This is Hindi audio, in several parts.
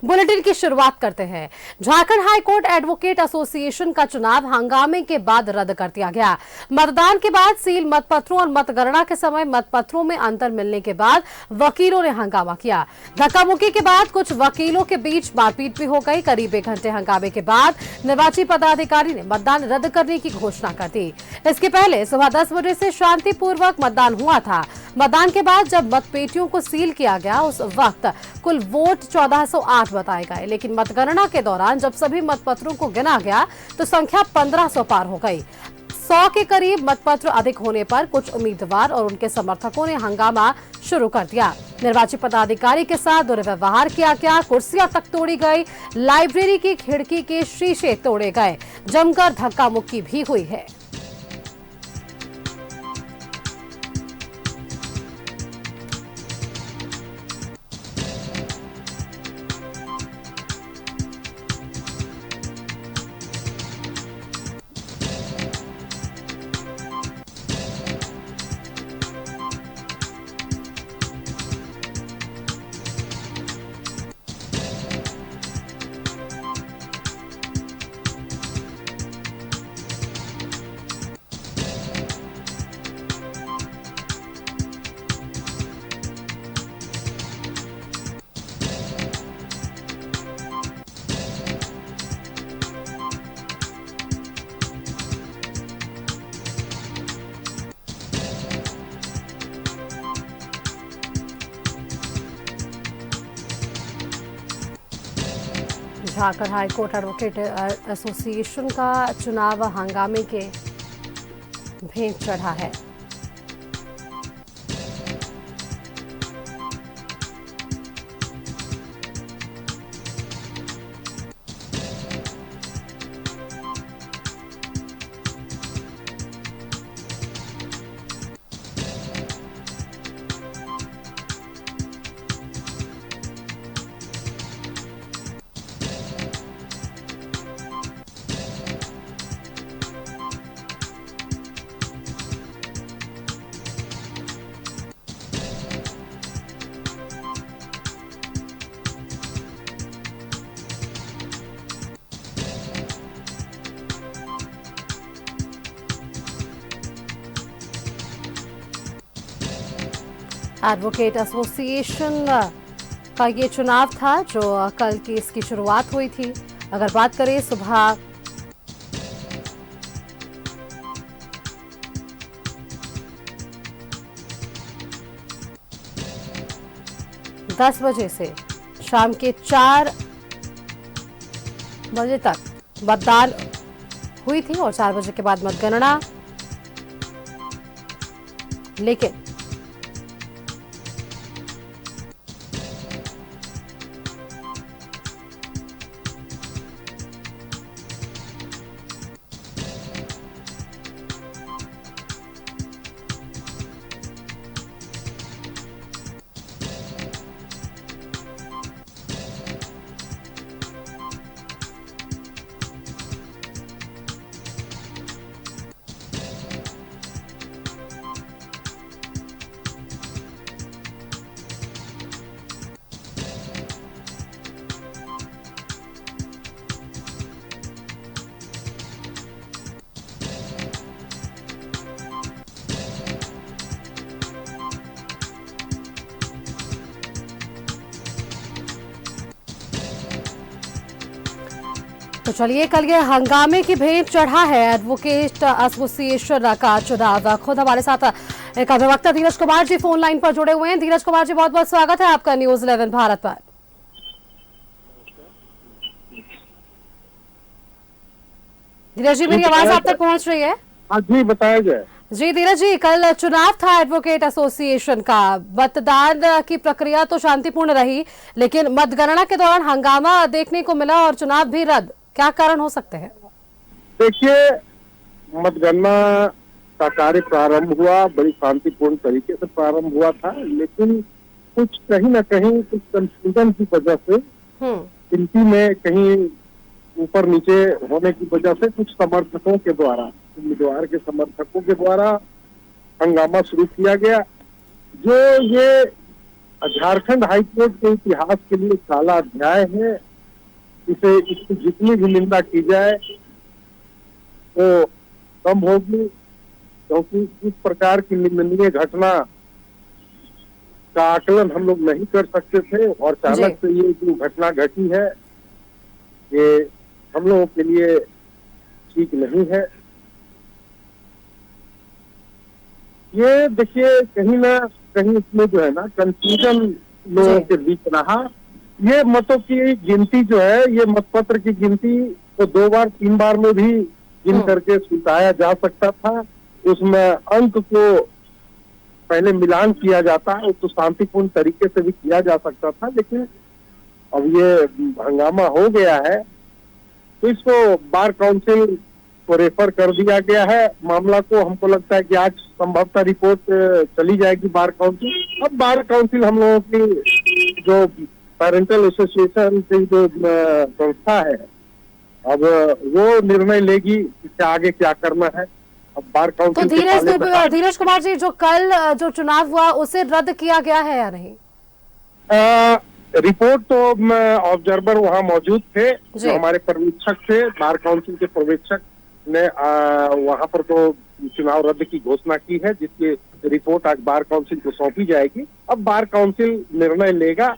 बुलेटिन की शुरुआत करते हैं। झारखंड हाईकोर्ट एडवोकेट एसोसिएशन का चुनाव हंगामे के बाद रद्द कर दिया गया। मतदान के बाद सील मतपत्रों और मतगणना के समय मतपत्रों में अंतर मिलने के बाद वकीलों ने हंगामा किया। धक्का मुक्की के बाद कुछ वकीलों के बीच मारपीट भी हो गई। करीब 1 घंटे हंगामे के बाद निर्वाची पदाधिकारी ने मतदान रद्द करने की घोषणा कर दी। इसके पहले सुबह 10 बजे से शांतिपूर्वक मतदान हुआ था। मतदान के बाद जब मतपेटियों को सील किया गया उस वक्त कुल वोट 1408 बताए गए, लेकिन मतगणना के दौरान जब सभी मतपत्रों को गिना गया तो संख्या 1500 पार हो गई। 100 के करीब मतपत्र अधिक होने पर कुछ उम्मीदवार और उनके समर्थकों ने हंगामा शुरू कर दिया। निर्वाची पदाधिकारी के साथ दुर्व्यवहार किया गया, कुर्सियां तक तोड़ी गई, लाइब्रेरी की खिड़की के शीशे तोड़े गए, जमकर धक्का मुक्की भी हुई है। झारखंड हाईकोर्ट एडवोकेट एसोसिएशन का चुनाव हंगामे के भेंट चढ़ा है। एडवोकेट एसोसिएशन का ये चुनाव था जो कल की इसकी शुरुआत हुई थी। अगर बात करें सुबह 10 बजे से शाम के 4 बजे तक मतदान हुई थी और 4 बजे के बाद मतगणना, लेकिन तो चलिए, कल ये हंगामे की भेंट चढ़ा है एडवोकेट एसोसिएशन का चुनाव। खुद हमारे साथ एक अधिवक्ता धीरज कुमार जी फोन लाइन पर जुड़े हुए हैं। धीरज कुमार जी, बहुत बहुत स्वागत है आपका न्यूज़ 11 भारत पर। धीरज जी, मेरी आवाज आप तक पहुंच रही है? हाँ जी, बताया जाए। जी धीरज जी, कल चुनाव था एडवोकेट एसोसिएशन का। मतदान की प्रक्रिया तो शांतिपूर्ण रही, लेकिन मतगणना के दौरान हंगामा देखने को मिला और चुनाव भी रद्द। क्या कारण हो सकते हैं? देखिए, मतगणना का कार्य प्रारंभ हुआ, बड़ी शांतिपूर्ण तरीके से प्रारंभ हुआ था, लेकिन कुछ कहीं ना कहीं कुछ कंफ्यूजन की वजह से गिनती में कहीं ऊपर नीचे होने की वजह से कुछ समर्थकों के द्वारा, उम्मीदवार के समर्थकों के द्वारा हंगामा शुरू किया गया। जो ये झारखंड हाईकोर्ट के इतिहास के लिए काला अध्याय है। इसकी जितनी भी निंदा की जाए वो कम होगी, क्योंकि इस प्रकार की निंदनीय घटना का आकलन हम लोग नहीं कर सकते थे और अचानक से ये जो घटना घटी है ये हम लोगों के लिए ठीक नहीं है। ये देखिए कहीं ना कहीं इसमें जो है ना कंफ्यूजन लोगों के बीच रहा। ये मतों की गिनती जो है, ये मतपत्र की गिनती तो 2 बार 3 बार में भी गिन करके स्वीकारा जा सकता था। उसमें अंक को पहले मिलान किया जाता है, तो शांतिपूर्ण तरीके से भी किया जा सकता था, लेकिन अब ये हंगामा हो गया है तो इसको बार काउंसिल को रेफर कर दिया गया है। मामला को हमको लगता है कि आज संभवतः रिपोर्ट चली जाएगी बार काउंसिल। अब बार काउंसिल हम लोगों की जो पेरेंटल एसोसिएशन की जो संस्था है, अब वो निर्णय लेगी कि आगे क्या करना है। अब बार काउंसिल तो धीरज कुमार जी, जो कल जो चुनाव हुआ उसे रद्द किया गया है या नहीं? रिपोर्ट तो ऑब्जर्वर वहां मौजूद थे, जो हमारे पर्यवेक्षक थे, बार काउंसिल के पर्यवेक्षक ने वहां पर तो चुनाव रद्द की घोषणा की है, जिसकी रिपोर्ट आज बार काउंसिल को सौंपी जाएगी। अब बार काउंसिल निर्णय लेगा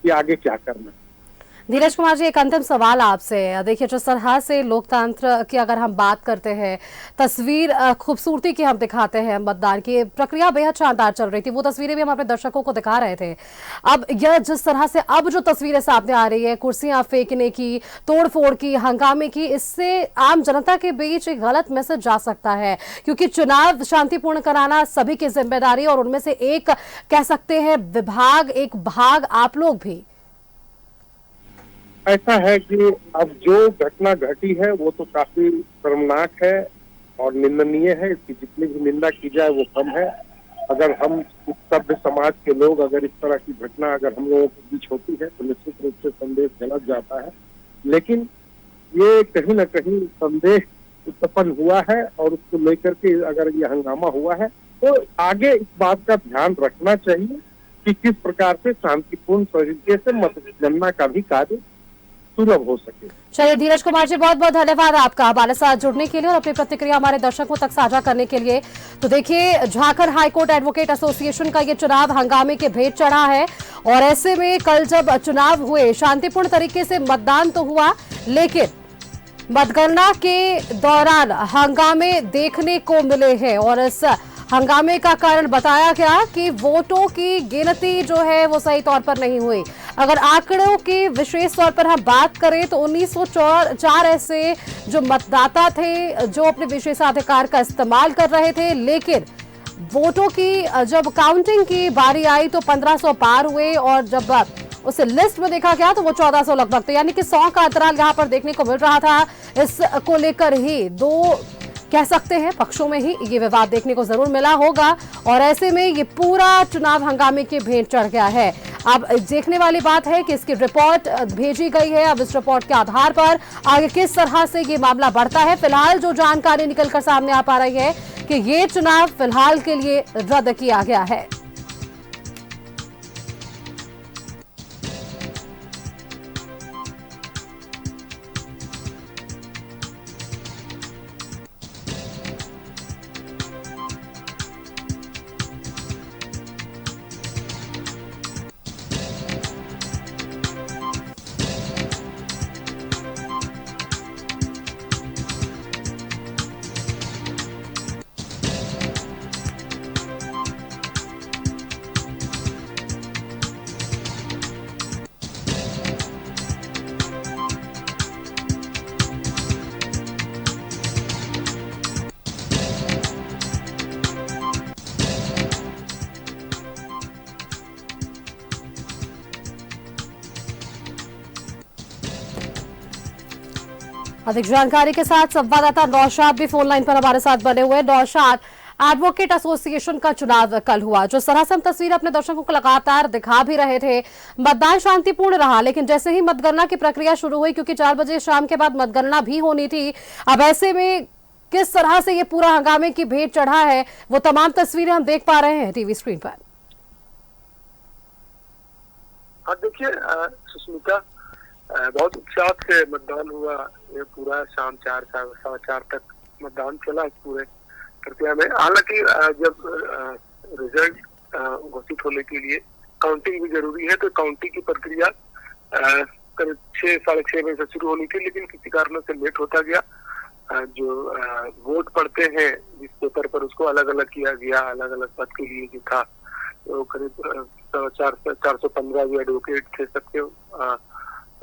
कि आगे क्या करना है। धीरज कुमार जी, एक अंतिम सवाल आपसे। देखिए, जिस तरह से लोकतंत्र की अगर हम बात करते हैं, तस्वीर खूबसूरती की हम दिखाते हैं, मतदान की प्रक्रिया बेहद शानदार चल रही थी, वो तस्वीरें भी हम अपने दर्शकों को दिखा रहे थे। अब यह जिस तरह से अब जो तस्वीरें सामने आ रही है, कुर्सियां फेंकने की, तोड़फोड़ की, हंगामे की, इससे आम जनता के बीच एक गलत मैसेज जा सकता है, क्योंकि चुनाव शांतिपूर्ण कराना सभी की जिम्मेदारी और उनमें से एक कह सकते हैं विभाग, एक भाग आप लोग भी। ऐसा है कि अब जो घटना घटी है वो तो काफी शर्मनाक है और निंदनीय है। इसकी जितनी भी निंदा की जाए वो कम है। अगर हम इस सभ्य समाज के लोग अगर इस तरह की घटना अगर हम लोगों के बीच होती है तो निश्चित रूप से संदेश गलत जाता है, लेकिन ये कहीं ना कहीं संदेश उत्पन्न हुआ है और उसको लेकर के अगर ये हंगामा हुआ है तो आगे इस बात का ध्यान रखना चाहिए कि किस प्रकार से शांतिपूर्ण तरीके से मतगणना का भी कार्य सुलभ हो सके। चलिए धीरज कुमार जी, बहुत बहुत धन्यवाद आपका हमारे साथ जुड़ने के लिए और अपनी प्रतिक्रिया हमारे दर्शकों तक साझा करने के लिए। तो देखिए, झारखंड हाईकोर्ट एडवोकेट एसोसिएशन का ये चुनाव हंगामे के भेंट चढ़ा है और ऐसे में कल जब चुनाव हुए, शांतिपूर्ण तरीके से मतदान तो हुआ, लेकिन मतगणना के दौरान हंगामे देखने को मिले हैं और इस हंगामे का कारण बताया गया कि वोटों की गिनती जो है वो सही तौर पर नहीं हुई। अगर आंकड़ों की विशेष तौर पर हम बात करें तो 1904 ऐसे जो मतदाता थे जो अपने विशेषाधिकार का इस्तेमाल कर रहे थे, लेकिन वोटों की जब काउंटिंग की बारी आई तो 1500 पार हुए और जब उसे लिस्ट में देखा गया तो वो 1400 लगभग थे, यानी कि 100 का अंतराल यहाँ पर देखने को मिल रहा था। इसको लेकर ही दो कह सकते हैं पक्षों में ही ये विवाद देखने को जरूर मिला होगा और ऐसे में ये पूरा चुनाव हंगामे के भेंट चढ़ गया है। अब देखने वाली बात है कि इसकी रिपोर्ट भेजी गई है। अब इस रिपोर्ट के आधार पर आगे किस तरह से ये मामला बढ़ता है। फिलहाल जो जानकारी निकलकर सामने आ पा रही है कि ये चुनाव फिलहाल के लिए रद्द किया गया है। अधिक जानकारी के साथ संवाददाता नौशाद भी फोन लाइन पर हमारे साथ बने हुए। नौशाद, एडवोकेट एसोसिएशन का चुनाव कल हुआ, जो तरह से हम तस्वीर अपने दर्शकों को लगातार दिखा भी रहे थे, मतदान शांतिपूर्ण रहा, लेकिन जैसे ही मतगणना की प्रक्रिया शुरू हुई, क्योंकि 4 बजे शाम के बाद मतगणना भी होनी थी, अब ऐसे में किस तरह से ये पूरा हंगामे की भेंट चढ़ा है वो तमाम तस्वीरें हम देख पा रहे हैं टीवी स्क्रीन पर। हाँ देखिए, सुष्मिता, बहुत उत्साह से मतदान हुआ। ये पूरा शाम 4 तक मतदान चला इस पूरे प्रक्रिया में। हालांकि जब रिजल्ट घोषित होने के लिए काउंटिंग भी जरूरी है, तो काउंटिंग की प्रक्रिया करीब 6-6:30 बजे से शुरू होनी थी, लेकिन किसी कारणों से लेट होता गया। जो वोट पड़ते हैं जिस पेपर पर, उसको अलग अलग किया गया। अलग अलग पद के लिए जो था, तो करीब 415 जो एडवोकेट थे सबके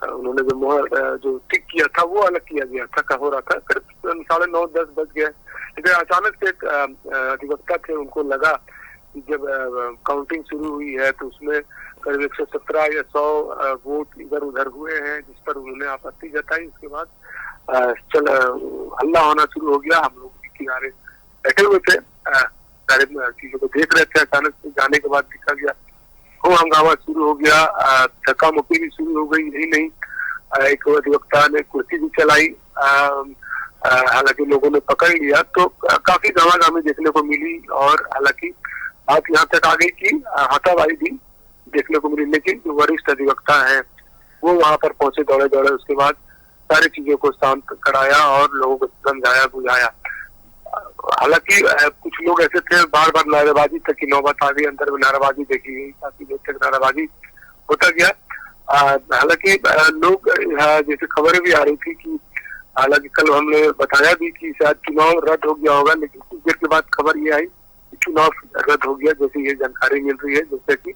उन्होंने जो मोहर जो टिक किया था वो अलग किया गया था, हो रहा था। करीब 9:30-10 बज गए, लेकिन अचानक से एक अधिवक्ता थे, उनको लगा कि जब काउंटिंग शुरू हुई है तो उसमें करीब 117 या 100 वोट इधर उधर हुए हैं, जिस पर उन्होंने आपत्ति जताई। उसके बाद हल्ला होना शुरू हो गया। हम लोग भी किनारे बैठे हुए थे, सारे चीजों को देख रहे थे। अचानक से जाने के बाद देखा गया वो हंगामा शुरू हो गया, धक्का मुक्की भी शुरू हो गई। यही नहीं, एक अधिवक्ता ने कुर्सी भी चलाई। हालांकि लोगों ने पकड़ लिया, तो काफी गवागामी देखने को मिली। और हालांकि बात यहाँ तक आ गई कि हाथापाई भी देखने को मिली, लेकिन जो वरिष्ठ अधिवक्ता है वो वहां पर पहुंचे दौड़े। उसके बाद सारी चीजों को शांत कराया और लोगों को समझाया बुझाया। हालांकि कुछ लोग ऐसे थे, बार बार नारेबाजी तक की नौबत आ गई, अंदर में नारेबाजी देखी गई, काफी देर तक नारेबाजी होता गया। हालांकि लोग जैसे खबरें भी आ रही थी कि हालांकि कल हमने बताया भी कि शायद चुनाव रद्द हो गया होगा, लेकिन कुछ देर के बाद खबर ये आई कि चुनाव रद्द हो गया, जैसे ये जानकारी मिल रही है। जैसे कि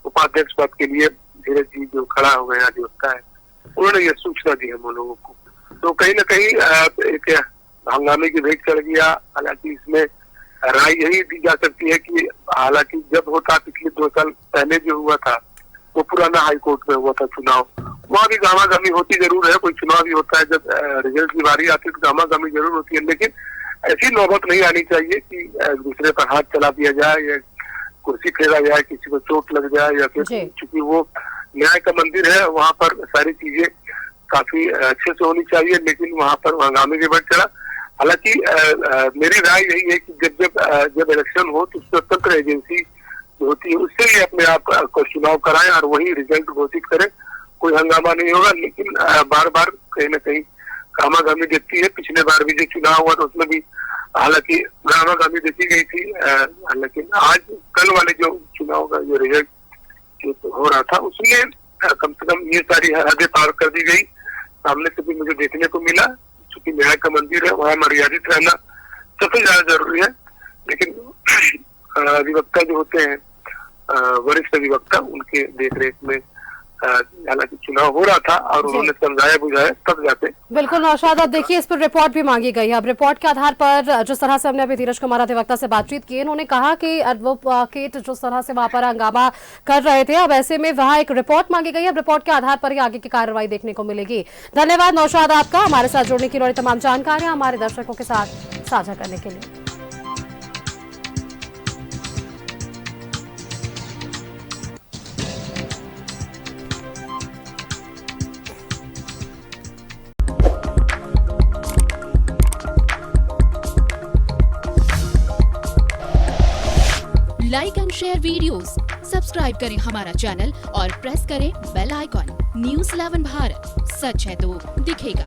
उपाध्यक्ष पद के लिए धीरज जी जो खड़ा हो गए अधिवक्ता है, उन्होंने ये सूचना दी हम लोगों को। तो कहीं ना कहीं एक हंगामे की भेंट चढ़ गया। हालांकि इसमें राय यही दी जा सकती है कि हालांकि जब होता पिछले 2 साल पहले जो हुआ था वो पुराना हाई कोर्ट में हुआ था चुनाव, वहाँ भी गामागामी होती जरूर है। कोई चुनाव भी होता है, जब रिजल्ट की बारी आती है तो गामागामी जरूर होती है, लेकिन ऐसी नौबत नहीं आनी चाहिए कि दूसरे पर हाथ चला दिया जाए या कुर्सी फेरा जाए, किसी को चोट लग जाए, या फिर चूंकि वो न्याय का मंदिर है, वहाँ पर सारी चीजें काफी अच्छे से होनी चाहिए, लेकिन वहाँ पर हंगामे की बढ़ चला। हालांकि मेरी राय यही है कि जब इलेक्शन हो तो स्वतंत्र एजेंसी जो होती है उससे ही अपने आप को चुनाव कराएं और वही रिजल्ट घोषित करें। कोई हंगामा नहीं होगा, लेकिन बार बार कहीं ना कहीं गामागामी देखती है। पिछले बार भी जो चुनाव हुआ तो उसमें भी हालांकि गामागामी देखी गई थी, लेकिन आज कल वाले जो चुनाव का जो रिजल्ट हो रहा था उसमें कम से कम ये सारी हदें पार कर दी गई। सामने से भी मुझे देखने को मिला, चूंकि न्याय का मंदिर है, वहाँ मर्यादित रहना सबसे ज्यादा जरूरी है। लेकिन अधिवक्ता जो होते हैं, वरिष्ठ अधिवक्ता, उनके देखरेख में हालांकि चुनाव हो रहा था और उन्होंने समझाया बुझाया तब जाते। बिल्कुल नौशाद, अब देखिए इस पर रिपोर्ट भी मांगी गई है। अब रिपोर्ट के आधार पर जिस तरह से हमने अभी धीरज कुमार अधिवक्ता से बातचीत की, उन्होंने कहा कि एडवोकेट जिस तरह से वहां पर हंगामा कर रहे थे, अब ऐसे में वहां एक रिपोर्ट मांगी गई है। अब रिपोर्ट के आधार पर ही आगे की कार्रवाई देखने को मिलेगी। धन्यवाद नौशाद आपका, हमारे साथ जुड़ने की लिए, तमाम जानकारियां हमारे दर्शकों के साथ साझा करने के लिए। Like and share videos, subscribe करें हमारा चैनल और प्रेस करें बेल आइकॉन। न्यूज़ 11 भारत, सच है तो दिखेगा।